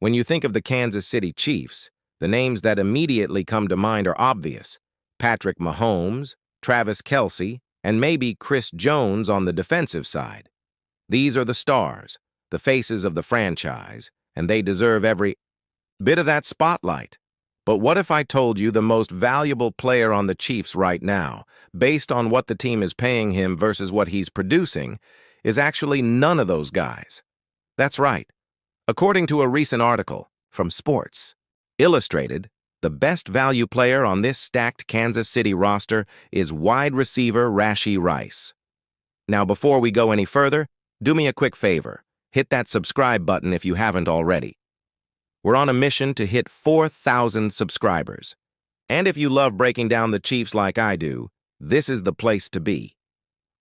When you think of the Kansas City Chiefs, the names that immediately come to mind are obvious: Patrick Mahomes, Travis Kelce, and maybe Chris Jones on the defensive side. These are the stars, the faces of the franchise, and they deserve every bit of that spotlight. But what if I told you the most valuable player on the Chiefs right now, based on what the team is paying him versus what he's producing, is actually none of those guys? That's right. According to a recent article from Sports Illustrated, the best value player on this stacked Kansas City roster is wide receiver Rashee Rice. Now, before we go any further, do me a quick favor. Hit that subscribe button if you haven't already. We're on a mission to hit 4,000 subscribers. And if you love breaking down the Chiefs like I do, this is the place to be.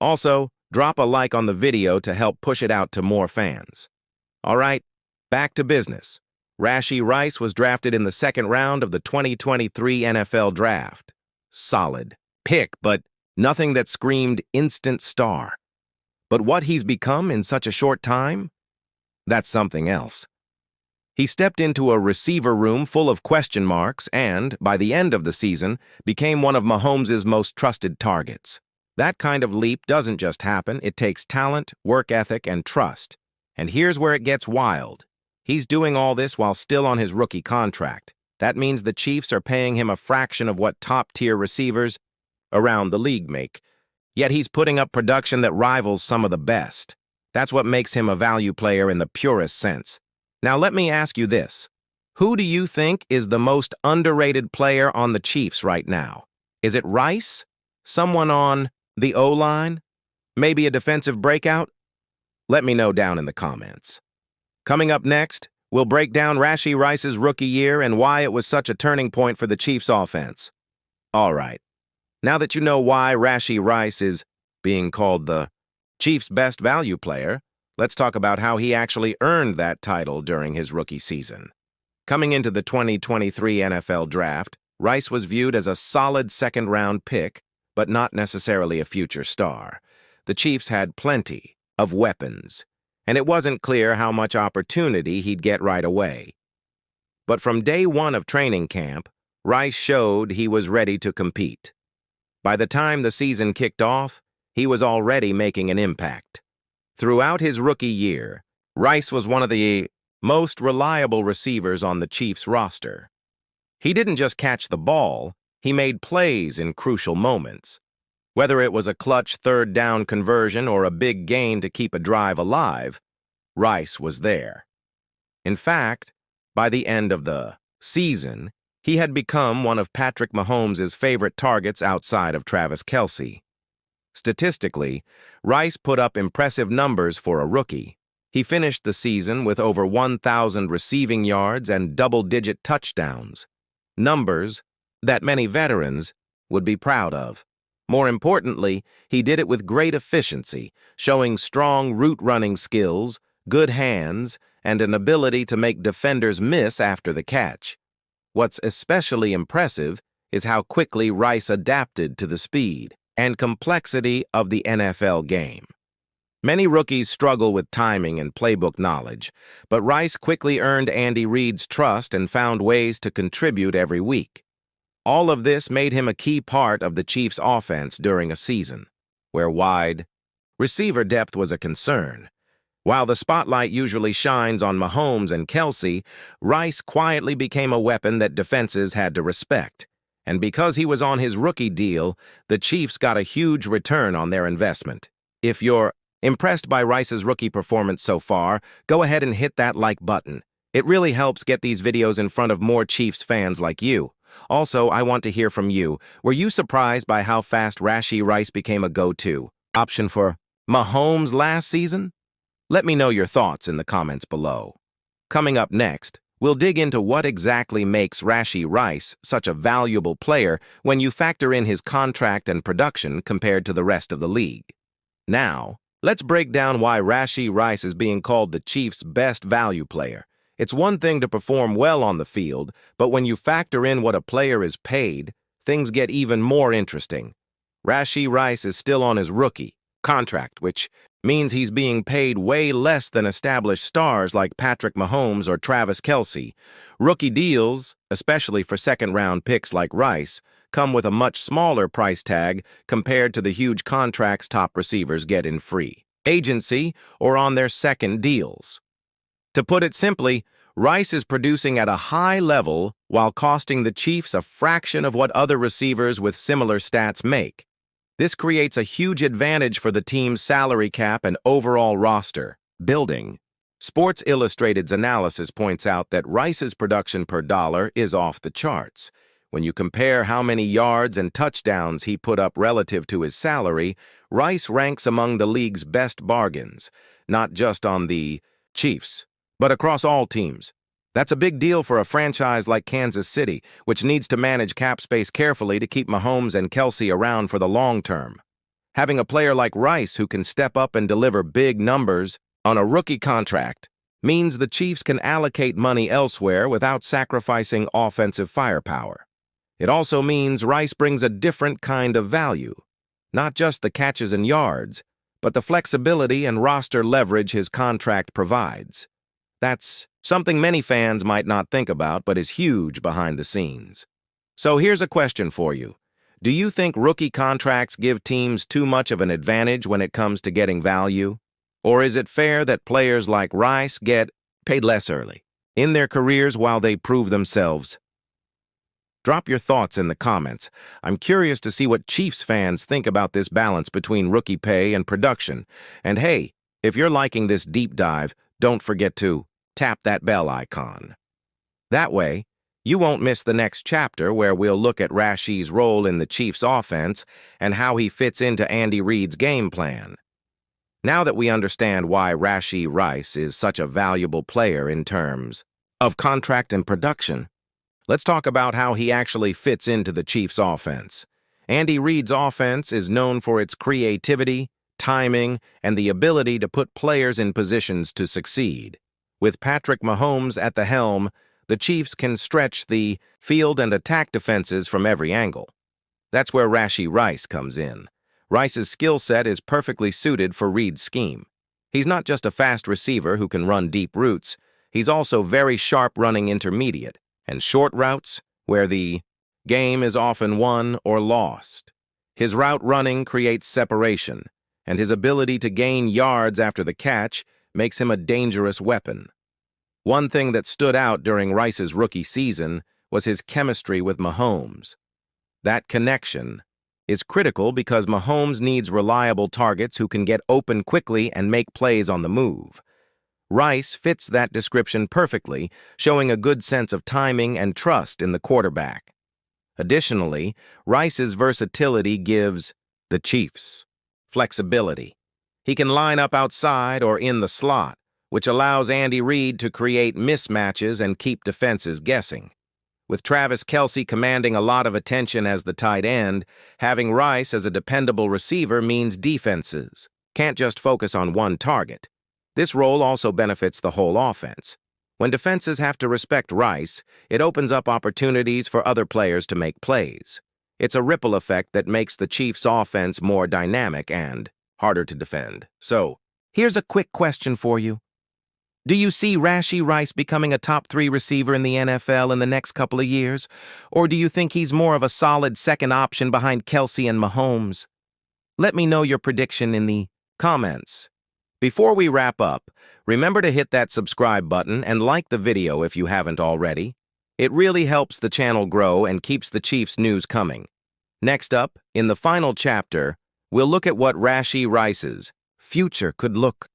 Also, drop a like on the video to help push it out to more fans. All right, back to business. Rashee Rice was drafted in the second round of the 2023 NFL Draft. Solid pick, but nothing that screamed instant star. But what he's become in such a short time? That's something else. He stepped into a receiver room full of question marks and, by the end of the season, became one of Mahomes' most trusted targets. That kind of leap doesn't just happen. It takes talent, work ethic, and trust. And here's where it gets wild. He's doing all this while still on his rookie contract. That means the Chiefs are paying him a fraction of what top-tier receivers around the league make. Yet he's putting up production that rivals some of the best. That's what makes him a value player in the purest sense. Now let me ask you this. Who do you think is the most underrated player on the Chiefs right now? Is it Rice? Someone on the O-line? Maybe a defensive breakout? Let me know down in the comments. Coming up next, we'll break down Rashee Rice's rookie year and why it was such a turning point for the Chiefs offense. All right, now that you know why Rashee Rice is being called the Chiefs' best value player, let's talk about how he actually earned that title during his rookie season. Coming into the 2023 NFL Draft, Rice was viewed as a solid second-round pick, but not necessarily a future star. The Chiefs had plenty of weapons, and it wasn't clear how much opportunity he'd get right away. But from day one of training camp, Rice showed he was ready to compete. By the time the season kicked off, he was already making an impact. Throughout his rookie year, Rice was one of the most reliable receivers on the Chiefs roster. He didn't just catch the ball, he made plays in crucial moments. Whether it was a clutch third-down conversion or a big gain to keep a drive alive, Rice was there. In fact, by the end of the season, he had become one of Patrick Mahomes' favorite targets outside of Travis Kelce. Statistically, Rice put up impressive numbers for a rookie. He finished the season with over 1,000 receiving yards and double-digit touchdowns, numbers that many veterans would be proud of. More importantly, he did it with great efficiency, showing strong route-running skills, good hands, and an ability to make defenders miss after the catch. What's especially impressive is how quickly Rice adapted to the speed and complexity of the NFL game. Many rookies struggle with timing and playbook knowledge, but Rice quickly earned Andy Reid's trust and found ways to contribute every week. All of this made him a key part of the Chiefs' offense during a season where wide receiver depth was a concern. While the spotlight usually shines on Mahomes and Kelce, Rice quietly became a weapon that defenses had to respect. And because he was on his rookie deal, the Chiefs got a huge return on their investment. If you're impressed by Rice's rookie performance so far, go ahead and hit that like button. It really helps get these videos in front of more Chiefs fans like you. Also, I want to hear from you. Were you surprised by how fast Rashee Rice became a go-to option for Mahomes last season? Let me know your thoughts in the comments below. Coming up next, we'll dig into what exactly makes Rashee Rice such a valuable player when you factor in his contract and production compared to the rest of the league. Now, let's break down why Rashee Rice is being called the Chiefs' best value player. It's one thing to perform well on the field, but when you factor in what a player is paid, things get even more interesting. Rashee Rice is still on his rookie contract, which means he's being paid way less than established stars like Patrick Mahomes or Travis Kelce. Rookie deals, especially for second-round picks like Rice, come with a much smaller price tag compared to the huge contracts top receivers get in free agency or on their second deals. To put it simply, Rice is producing at a high level while costing the Chiefs a fraction of what other receivers with similar stats make. This creates a huge advantage for the team's salary cap and overall roster building. Sports Illustrated's analysis points out that Rice's production per dollar is off the charts. When you compare how many yards and touchdowns he put up relative to his salary, Rice ranks among the league's best bargains, not just on the Chiefs, but across all teams. That's a big deal for a franchise like Kansas City, which needs to manage cap space carefully to keep Mahomes and Kelce around for the long term. Having a player like Rice who can step up and deliver big numbers on a rookie contract means the Chiefs can allocate money elsewhere without sacrificing offensive firepower. It also means Rice brings a different kind of value, not just the catches and yards, but the flexibility and roster leverage his contract provides. That's something many fans might not think about, but is huge behind the scenes. So here's a question for you. Do you think rookie contracts give teams too much of an advantage when it comes to getting value? Or is it fair that players like Rice get paid less early in their careers while they prove themselves? Drop your thoughts in the comments. I'm curious to see what Chiefs fans think about this balance between rookie pay and production. And hey, if you're liking this deep dive, don't forget to tap that bell icon. That way, you won't miss the next chapter where we'll look at Rashie's role in the Chiefs' offense and how he fits into Andy Reid's game plan. Now that we understand why Rashie Rice is such a valuable player in terms of contract and production, let's talk about how he actually fits into the Chiefs' offense. Andy Reid's offense is known for its creativity, timing, and the ability to put players in positions to succeed. With Patrick Mahomes at the helm, the Chiefs can stretch the field and attack defenses from every angle. That's where Rashie Rice comes in. Rice's skill set is perfectly suited for Reid's scheme. He's not just a fast receiver who can run deep routes, he's also very sharp running intermediate and short routes where the game is often won or lost. His route running creates separation, and his ability to gain yards after the catch makes him a dangerous weapon. One thing that stood out during Rice's rookie season was his chemistry with Mahomes. That connection is critical because Mahomes needs reliable targets who can get open quickly and make plays on the move. Rice fits that description perfectly, showing a good sense of timing and trust in the quarterback. Additionally, Rice's versatility gives the Chiefs flexibility. He can line up outside or in the slot, which allows Andy Reid to create mismatches and keep defenses guessing. With Travis Kelce commanding a lot of attention as the tight end, having Rice as a dependable receiver means defenses can't just focus on one target. This role also benefits the whole offense. When defenses have to respect Rice, it opens up opportunities for other players to make plays. It's a ripple effect that makes the Chiefs' offense more dynamic and harder to defend. So, here's a quick question for you. Do you see Rashie Rice becoming a top 3 receiver in the NFL in the next couple of years? Or do you think he's more of a solid second option behind Kelce and Mahomes? Let me know your prediction in the comments. Before we wrap up, remember to hit that subscribe button and like the video if you haven't already. It really helps the channel grow and keeps the Chiefs news coming. Next up, in the final chapter, we'll look at what Rashie Rice's future could look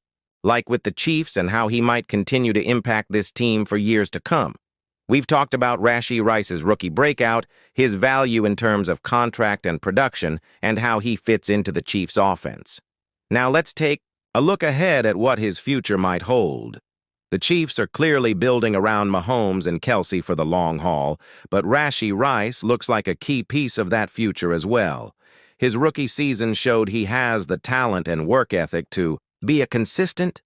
like with the Chiefs and how he might continue to impact this team for years to come. We've talked about Rashie Rice's rookie breakout, his value in terms of contract and production, and how he fits into the Chiefs' offense. Now let's take a look ahead at what his future might hold. The Chiefs are clearly building around Mahomes and Kelce for the long haul, but Rashie Rice looks like a key piece of that future as well. His rookie season showed he has the talent and work ethic to be a consistent